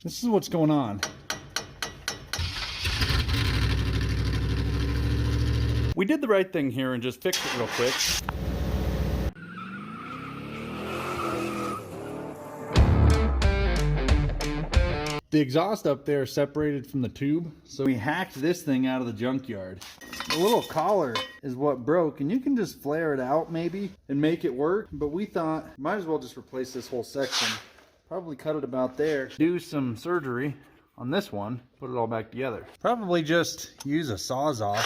This is what's going on. We did the right thing here and just fixed it real quick. The exhaust up there separated from the tube, so we hacked this thing out of the junkyard. The little collar is what broke, and you can just flare it out maybe and make it work, but we thought might as well just replace this whole section. Probably cut it about there. Do some surgery on this one, put it all back together. Probably just use a Sawzall,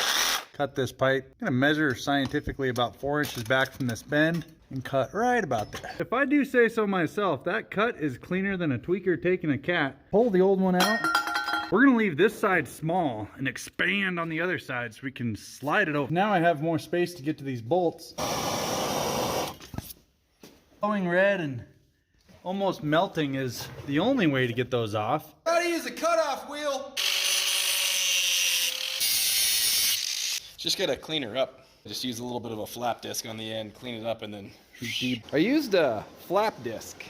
cut this pipe. I'm gonna measure scientifically about 4 inches back from this bend and cut right about there. If I do say so myself, that cut is cleaner than a tweaker taking a cat. Pull the old one out. We're gonna leave this side small and expand on the other side so we can slide it over. Now I have more space to get to these bolts. Glowing red and almost melting is the only way to get those off. How to use a cutoff wheel? Just gotta clean her up. Just use a little bit of a flap disc on the end, clean it up, and then... I used a flap disc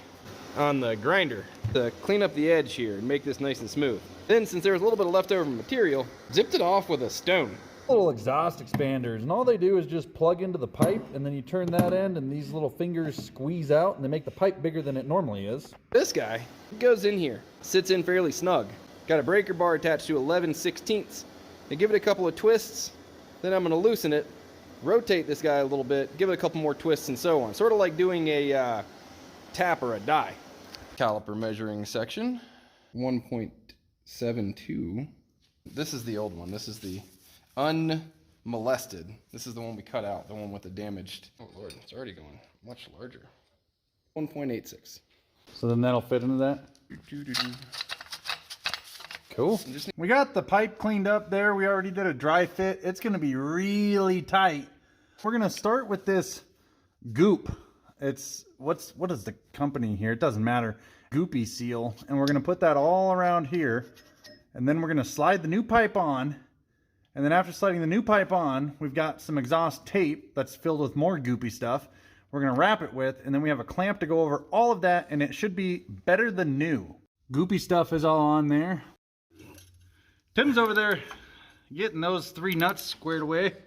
on the grinder to clean up the edge here and make this nice and smooth. Then, since there was a little bit of leftover material, zipped it off with a stone. Little exhaust expanders, and all they do is just plug into the pipe, and then you turn that end and these little fingers squeeze out and they make the pipe bigger than it normally is. This guy goes in here, sits in fairly snug. Got a breaker bar attached to 11/16. I give it a couple of twists, then I'm gonna loosen it, rotate this guy a little bit, give it a couple more twists and so on. Sort of like doing a tap or a die. Caliper measuring section, 1.72. This is the old one. This is the unmolested. This is the one we cut out, the one with the damaged. Oh Lord, it's already going much larger. 1.86. So then that'll fit into that? Cool. We got the pipe cleaned up there. We already did a dry fit. It's gonna be really tight. We're gonna start with this goop. It's, what is the company here? It doesn't matter. Goopy seal. And we're gonna put that all around here. And then we're gonna slide the new pipe on. And then after sliding the new pipe on, we've got some exhaust tape that's filled with more goopy stuff. We're gonna wrap it with, and then we have a clamp to go over all of that, and it should be better than new. Goopy stuff is all on there. Tim's over there getting those 3 nuts squared away.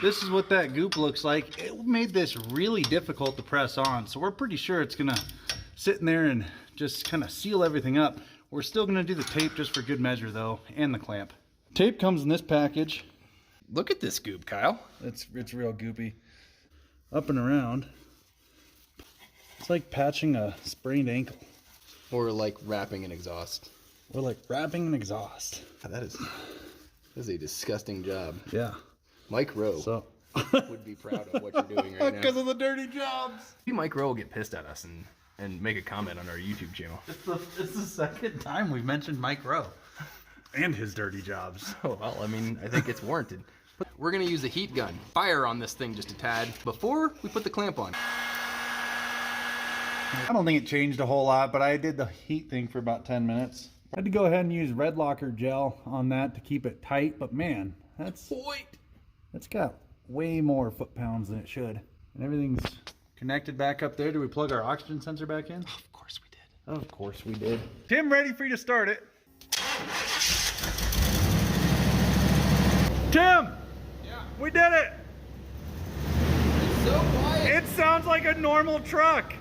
This is what that goop looks like. It made this really difficult to press on, so we're pretty sure it's gonna sit in there and just kind of seal everything up. We're still gonna do the tape just for good measure though, and the clamp. Tape comes in this package. Look at this goop, Kyle. It's real goopy. Up and around. It's like patching a sprained ankle. Or like wrapping an exhaust. Or like wrapping an exhaust. That is a disgusting job. Yeah. Mike Rowe would be proud of what you're doing right now. Because of the dirty jobs. Maybe Mike Rowe will get pissed at us and make a comment on our YouTube channel. It's the second time we've mentioned Mike Rowe. And his dirty jobs. Oh, well, I mean, I think it's warranted. We're gonna use a heat gun. Fire on this thing just a tad before we put the clamp on. I don't think it changed a whole lot, but I did the heat thing for about 10 minutes. I had to go ahead and use Red Locker gel on that to keep it tight, but man, that's got way more foot-pounds than it should. And everything's connected back up there. Do we plug our oxygen sensor back in? Of course we did. Of course we did. Tim, ready for you to start it. Tim! Yeah. We did it! It's so quiet. It sounds like a normal truck.